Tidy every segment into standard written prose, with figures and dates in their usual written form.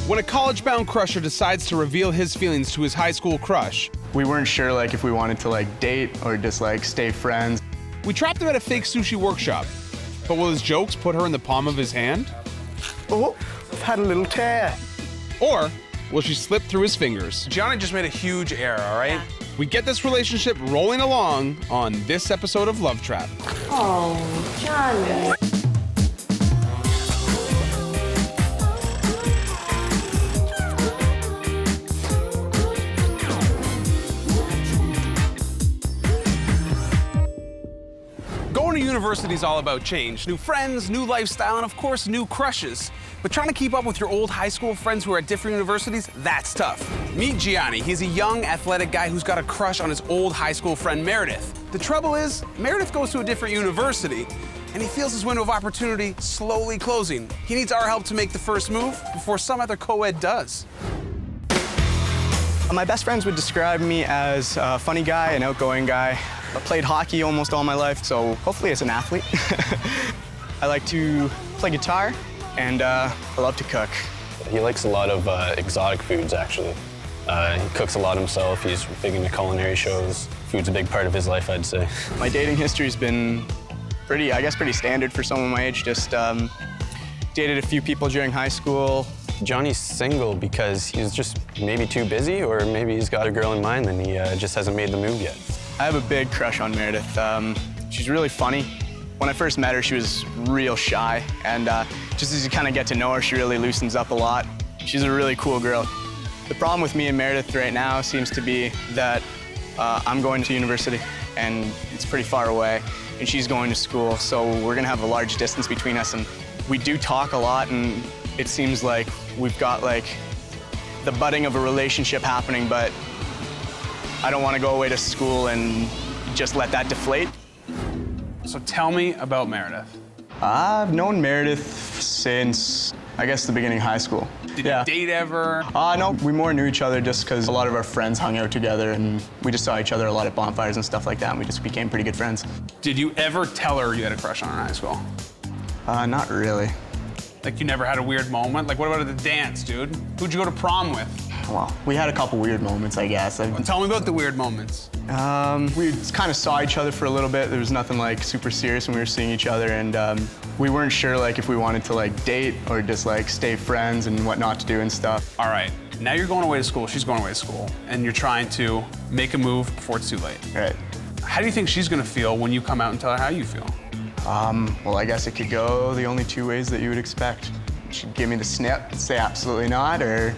When a college-bound crusher decides to reveal his feelings to his high school crush, we weren't sure if we wanted to date or just stay friends. we trapped him at a fake sushi workshop. But will his jokes put her in the palm of his hand? Oh, I've had a little tear. Or will she slip through his fingers? Gianni just made a huge error, all right? We get this relationship rolling along on this episode of Love Trap. Oh, Gianni. Going to university is all about change. New friends, new lifestyle, and of course, new crushes. But trying to keep up with your old high school friends who are at different universities, that's tough. Meet Gianni. He's a young, athletic guy who's got a crush on his old high school friend, Meredith. The trouble is, Meredith goes to a different university, and he feels his window of opportunity slowly closing. He needs our help to make the first move before some other co-ed does. My best friends would describe me as a funny guy, an outgoing guy. I played hockey almost all my life, so hopefully as an athlete. I like to play guitar, and I love to cook. He likes a lot of exotic foods, actually. He cooks a lot himself. He's big into culinary shows. Food's a big part of his life, I'd say. My dating history's been pretty standard for someone my age. Just dated a few people during high school. Johnny's single because he's just maybe too busy, or maybe he's got a girl in mind and he just hasn't made the move yet. I have a big crush on Meredith. She's really funny. When I first met her, she was real shy, and just as you kind of get to know her, she really loosens up a lot. She's a really cool girl. The problem with me and Meredith right now seems to be that I'm going to university, and it's pretty far away, and she's going to school, so we're gonna have a large distance between us, and we do talk a lot, and it seems like we've got the budding of a relationship happening, but I don't want to go away to school and just let that deflate. So tell me about Meredith. I've known Meredith since, I guess, the beginning of high school. Did you date ever? No, we more knew each other just because a lot of our friends hung out together, and we just saw each other a lot at bonfires and stuff like that, and we just became pretty good friends. Did you ever tell her you had a crush on her in high school? Not really. You never had a weird moment? What about at the dance, dude? Who'd you go to prom with? Well, we had a couple weird moments, I guess. Tell me about the weird moments. We kind of saw each other for a little bit. There was nothing super serious when we were seeing each other, and we weren't sure if we wanted to date or just stay friends and what not to do and stuff. All right, now you're going away to school, she's going away to school, and you're trying to make a move before it's too late. Right. How do you think she's gonna feel when you come out and tell her how you feel? Well, I guess it could go the only two ways that you would expect. She'd give me the snip, say absolutely not, or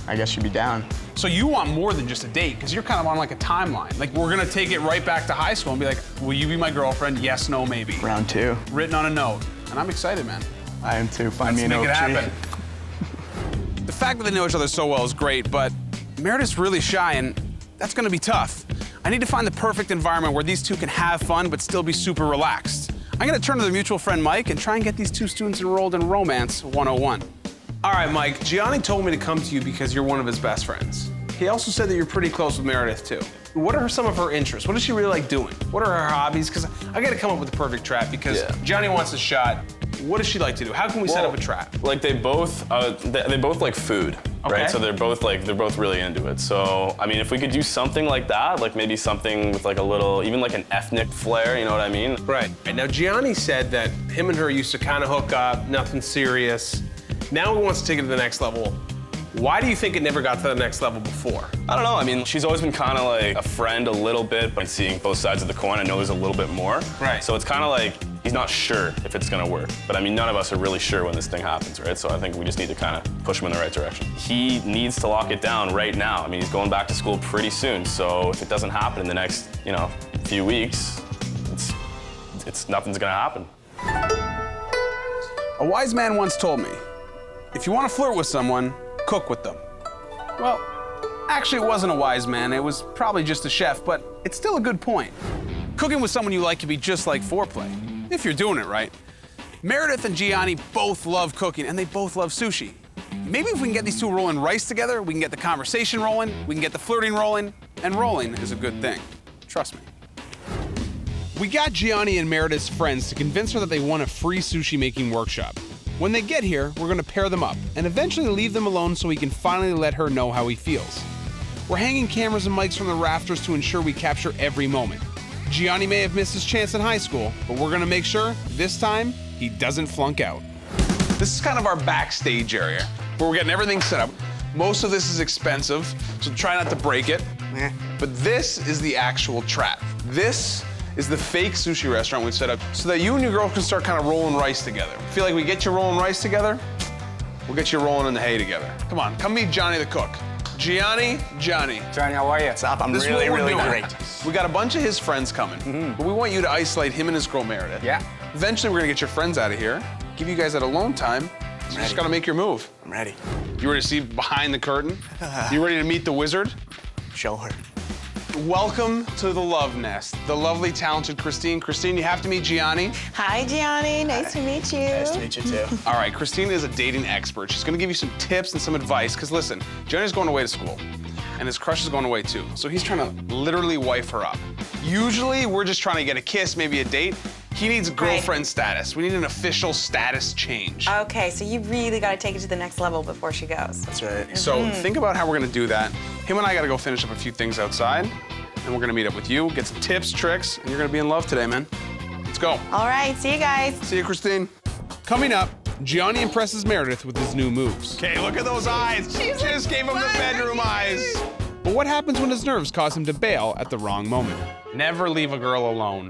I guess she'd be down. So you want more than just a date, because you're kind of on a timeline. We're gonna take it right back to high school and be like, will you be my girlfriend? Yes, no, maybe. Round two. Written on a note. And I'm excited, man. I am too. Find me an Let's oak make it tree. happen. The fact that they know each other so well is great, but Meredith's really shy, and that's gonna be tough. I need to find the perfect environment where these two can have fun but still be super relaxed. I'm gonna turn to their mutual friend Mike and try and get these two students enrolled in Romance 101. All right, Mike, Gianni told me to come to you because you're one of his best friends. He also said that you're pretty close with Meredith, too. What are some of her interests? What does she really like doing? What are her hobbies? Because I gotta come up with the perfect trap because Gianni wants a shot. What does she like to do? How can we set up a trap? They both like food, right? So they're both really into it. So I mean, if we could do something like that, maybe something with a little, even an ethnic flair, you know what I mean? Right. Now Gianni said that him and her used to kind of hook up, nothing serious. Now he wants to take it to the next level. Why do you think it never got to the next level before? I don't know. I mean, she's always been kind of a friend a little bit, but seeing both sides of the coin, I know there's a little bit more. Right. So it's kind of he's not sure if it's gonna work. But I mean, none of us are really sure when this thing happens, right? So I think we just need to kind of push him in the right direction. He needs to lock it down right now. I mean, he's going back to school pretty soon. So if it doesn't happen in the next, few weeks, nothing's gonna happen. A wise man once told me, if you want to flirt with someone, cook with them. Well, actually it wasn't a wise man, it was probably just a chef, but it's still a good point. Cooking with someone you like can be just like foreplay, if you're doing it right. Meredith and Gianni both love cooking, and they both love sushi. Maybe if we can get these two rolling rice together, we can get the conversation rolling, we can get the flirting rolling, and rolling is a good thing. Trust me. We got Gianni and Meredith's friends to convince her that they want a free sushi making workshop. When they get here, we're gonna pair them up and eventually leave them alone so he can finally let her know how he feels. We're hanging cameras and mics from the rafters to ensure we capture every moment. Gianni may have missed his chance in high school, but we're gonna make sure this time he doesn't flunk out. This is kind of our backstage area where we're getting everything set up. Most of this is expensive, so try not to break it. But this is the actual trap. This is the fake sushi restaurant we've set up so that you and your girl can start kind of rolling rice together. Feel like we get you rolling rice together, we'll get you rolling in the hay together. Come on, come meet Johnny the cook. Gianni, Johnny. Johnny, how are you? What's up? I'm This is really, what we're really doing. great. We got a bunch of his friends coming, but we want you to isolate him and his girl Meredith. Yeah. Eventually, we're gonna get your friends out of here, give you guys that alone time. So you just gotta make your move. I'm ready. You ready to see behind the curtain? You ready to meet the wizard? Show her. Welcome to the Love Nest. The lovely, talented Christine. Christine, you have to meet Gianni. Hi, Gianni. Nice to meet you. Nice to meet you too. All right, Christine is a dating expert. She's gonna give you some tips and some advice, because listen, Gianni's going away to school, and his crush is going away too. So he's trying to literally wife her up. Usually, we're just trying to get a kiss, maybe a date. He needs girlfriend status. We need an official status change. Okay, so you really got to take it to the next level before she goes. That's right. So think about how we're gonna do that. Him and I gotta go finish up a few things outside, and we're gonna meet up with you, get some tips, tricks, and you're gonna be in love today, man. Let's go. All right, see you guys. See you, Christine. Coming up, Gianni impresses Meredith with his new moves. Okay, look at those eyes. She just gave him the bedroom eyes. But what happens when his nerves cause him to bail at the wrong moment? Never leave a girl alone.